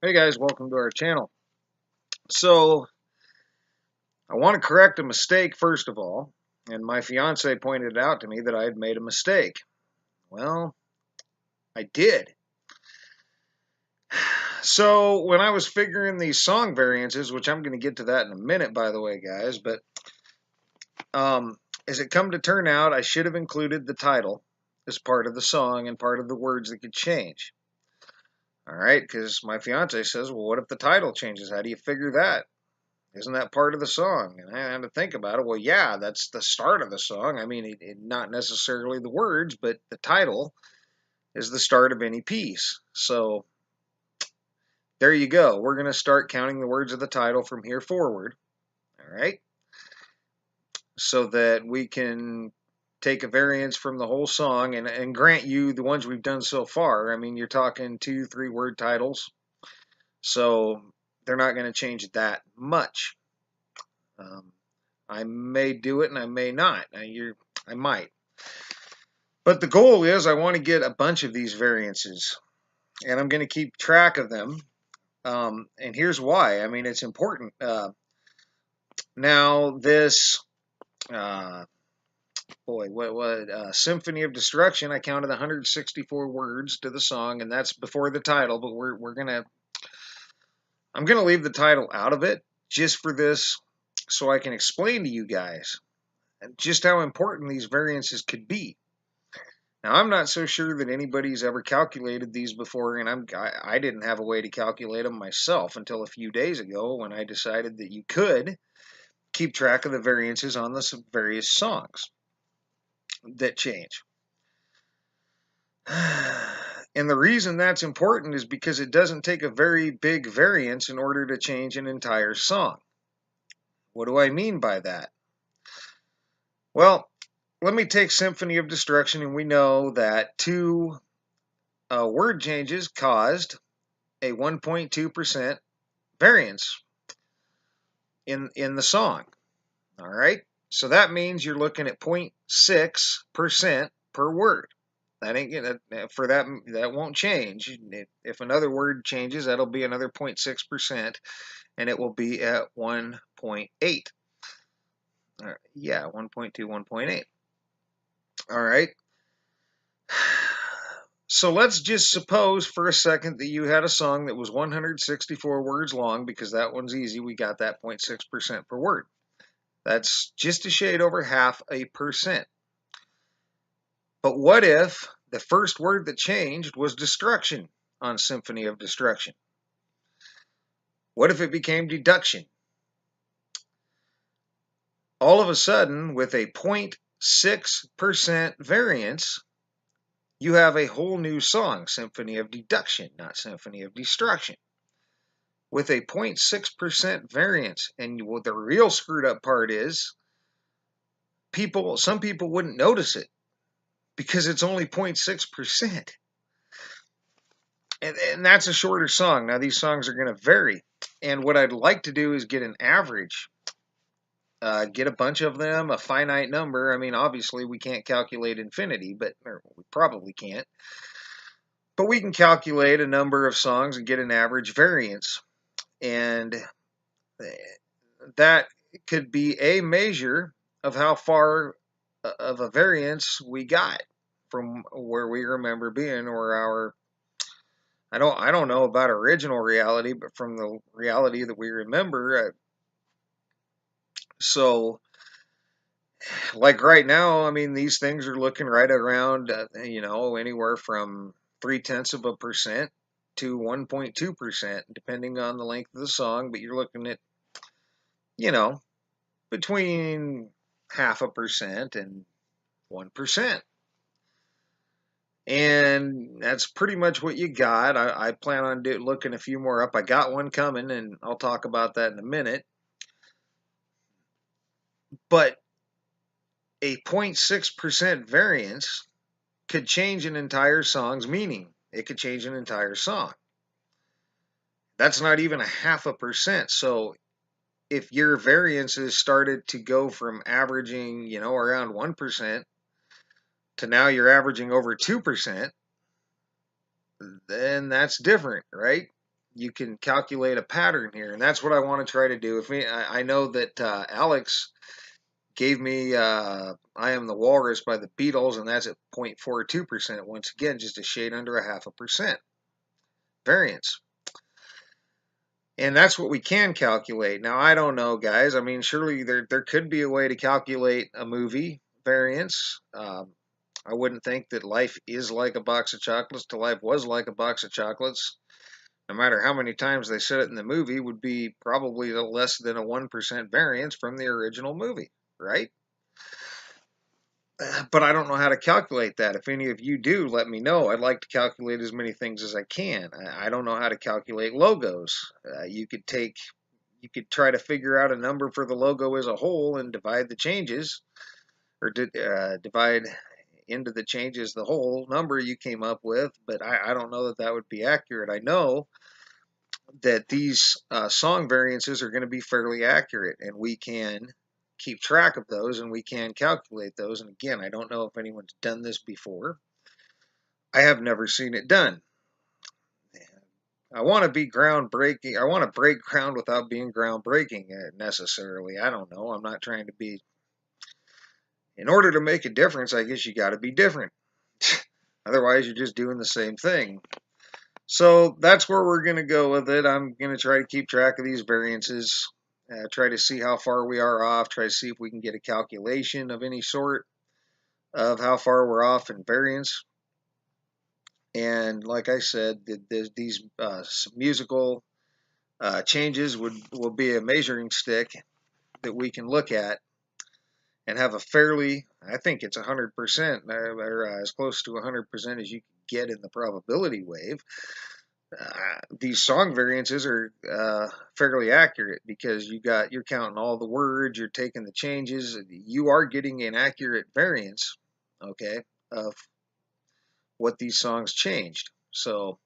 Hey guys, welcome to our channel. So, I want to correct a mistake first of all, and my fiance pointed out to me that I had made a mistake. Well, I did. So, when I was figuring these song variances, which I'm going to get to that in a minute, by the way, guys, but as it come to turn out, I should have included the title as part of the song and part of the words that could change. All right, because my fiance says, well, what if the title changes? How do you figure that? Isn't that part of the song? And I had to think about it. Well, yeah, that's the start of the song. I mean, not necessarily the words, but the title is the start of any piece. So there you go. We're going to start counting the words of the title from here forward. All right. So that we can take a variance from the whole song and grant you the ones we've done so far. I mean, you're talking 2-3 word titles. So they're not going to change it that much. I may do it and I may not. I might. But the goal is I want to get a bunch of these variances and I'm going to keep track of them. And here's why. I mean, it's important. Now, this, uh, Symphony of Destruction, I counted 164 words to the song, and that's before the title, but I'm going to leave the title out of it just for this so I can explain to you guys just how important these variances could be. Now, I'm not so sure that anybody's ever calculated these before, and I didn't have a way to calculate them myself until a few days ago when I decided that you could keep track of the variances on the various songs that change. And the reason that's important is because it doesn't take a very big variance in order to change an entire song. What do I mean by that? Well, let me take Symphony of Destruction, and we know that two word changes caused a 1.2% variance in the song. All right, so that means you're looking at 0.6% per word. That ain't gonna for that won't change. If another word changes, that'll be another 0.6%, and it will be at 1.8. Yeah, 1.2, 1.8. All right. So let's just suppose for a second that you had a song that was 164 words long, because that one's easy. We got that 0.6% per word. That's just a shade over 0.5%. But what if the first word that changed was destruction on Symphony of Destruction? What if it became deduction? All of a sudden, with a 0.6% variance, you have a whole new song, Symphony of Deduction, not Symphony of Destruction, with a 0.6% variance. And the real screwed up part is some people wouldn't notice it because it's only 0.6%. And that's a shorter song. Now, these songs are going to vary. And what I'd like to do is get an average, get a bunch of them, a finite number. I mean, obviously, we can't calculate infinity, or we probably can't. But we can calculate a number of songs and get an average variance. And that could be a measure of how far of a variance we got from where we remember being, or our I don't know about original reality, but from the reality that we remember. So, like right now, I mean, these things are looking right around, anywhere from 0.3% to 1.2%, depending on the length of the song. But you're looking at, you know, between 0.5% and 1%. And that's pretty much what you got. I plan on looking a few more up. I got one coming, and I'll talk about that in a minute. But a 0.6% variance could change an entire song's meaning. It could change an entire song. That's not even 0.5%. So if your variances started to go from averaging, around 1% to now you're averaging over 2%, then that's different, right? you can calculate a pattern here, and that's what I want to try to do. I know that Alex gave me I Am the Walrus by the Beatles, and that's at 0.42%. Once again, just a shade under 0.5% variance. And that's what we can calculate. Now, I don't know, guys. I mean, surely there could be a way to calculate a movie variance. I wouldn't think that life is like a box of chocolates till life was like a box of chocolates. No matter how many times they said it in the movie, would be probably less than a 1% variance from the original movie, right? But I don't know how to calculate that. If any of you do, let me know. I'd like to calculate as many things as I can. I don't know how to calculate logos. You could try to figure out a number for the logo as a whole and divide the changes, or divide into the changes the whole number you came up with. But I don't know that that would be accurate. I know that these song variances are going to be fairly accurate, and we can keep track of those and we can calculate those. And again, I don't know if anyone's done this before. I have never seen it done. I want to be groundbreaking. I want to break ground without being groundbreaking necessarily. I don't know. I'm not trying to be. In order to make a difference, I guess you got to be different. Otherwise, you're just doing the same thing. So that's where we're going to go with it. I'm going to try to keep track of these variances, try to see how far we are off, try to see if we can get a calculation of any sort of how far we're off in variance. And like I said, these musical changes will be a measuring stick that we can look at and have a fairly, I think it's 100%, or as close to 100% as you can get in the probability wave. These song variances are fairly accurate because you're counting all the words, you're taking the changes, you are getting an accurate variance, okay, of what these songs changed. So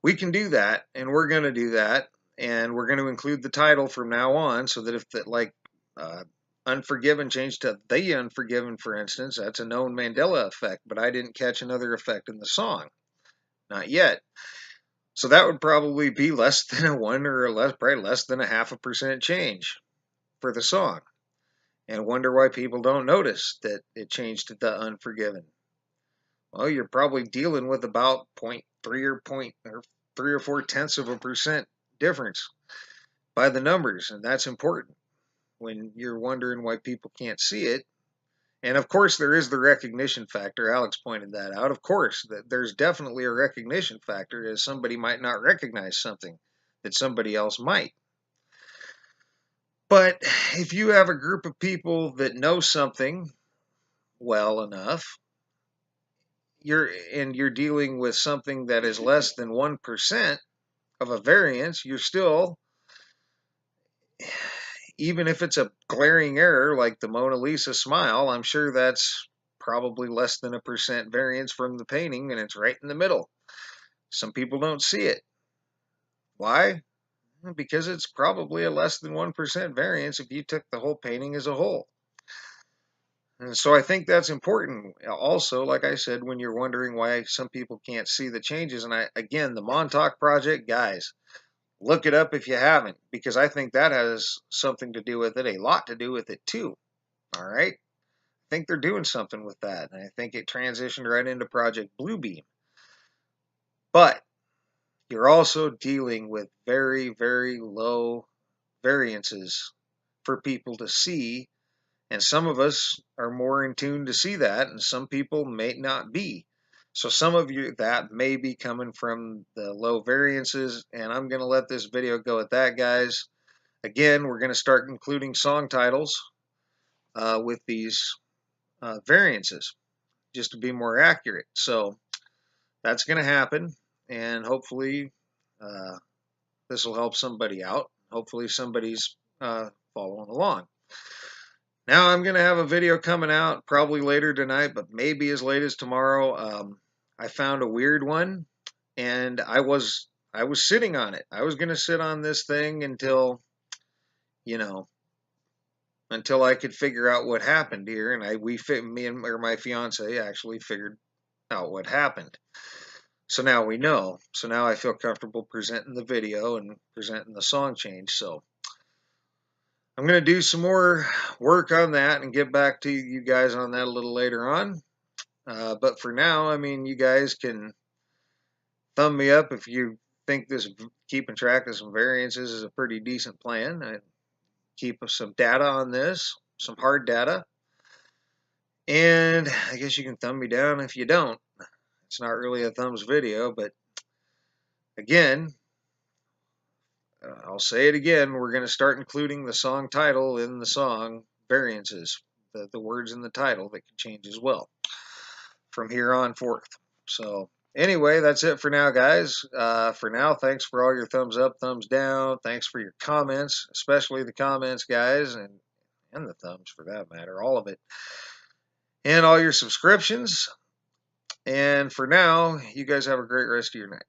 we can do that, and we're going to do that, and we're going to include the title from now on, so that if that, like Unforgiven changed to The Unforgiven, for instance, that's a known Mandela effect, but I didn't catch another effect in the song, not yet. So that would probably be less than a 1 or a less, probably less than a 0.5% change for the song. And wonder why people don't notice that it changed to The Unforgiven. Well, you're probably dealing with about 0.3 or 3 or 4 tenths of a percent difference by the numbers, and that's important when you're wondering why people can't see it. And of course, there is the recognition factor. Alex pointed that out. Of course, there's definitely a recognition factor, as somebody might not recognize something that somebody else might. But if you have a group of people that know something well enough, you're dealing with something that is less than 1% of a variance, you're still, even if it's a glaring error like the Mona Lisa smile, I'm sure that's probably less than a percent variance from the painting, and it's right in the middle. Some people don't see it. Why? Because it's probably a less than 1% variance if you took the whole painting as a whole. And so I think that's important. Also, like I said, when you're wondering why some people can't see the changes, and again, the Montauk Project, guys, look it up if you haven't, because I think that has something to do with it, a lot to do with it too. All right? I think they're doing something with that, and I think it transitioned right into Project Bluebeam. But you're also dealing with very, very low variances for people to see, and some of us are more in tune to see that, and some people may not be. So some of you, that may be coming from the low variances, and I'm going to let this video go at that, guys. Again, we're going to start including song titles with these variances, just to be more accurate. So that's going to happen, and hopefully this will help somebody out. Hopefully somebody's following along. Now I'm going to have a video coming out probably later tonight, but maybe as late as tomorrow. I found a weird one, and I was sitting on it. I was going to sit on this thing until, you know, until I could figure out what happened here, and me and my fiance actually figured out what happened. So now we know. So now I feel comfortable presenting the video and presenting the song change. So I'm going to do some more work on that and get back to you guys on that a little later on. But for now, I mean, you guys can thumb me up if you think this keeping track of some variances is a pretty decent plan. I keep some data on this, some hard data. And I guess you can thumb me down if you don't. It's not really a thumbs video, but again, I'll say it again. We're going to start including the song title in the song variances, the words in the title that can change as well from here on forth. So anyway, that's it for now, guys. For now, thanks for all your thumbs up, thumbs down. Thanks for your comments, especially the comments, guys, and the thumbs for that matter, all of it. And all your subscriptions. And for now, you guys have a great rest of your night.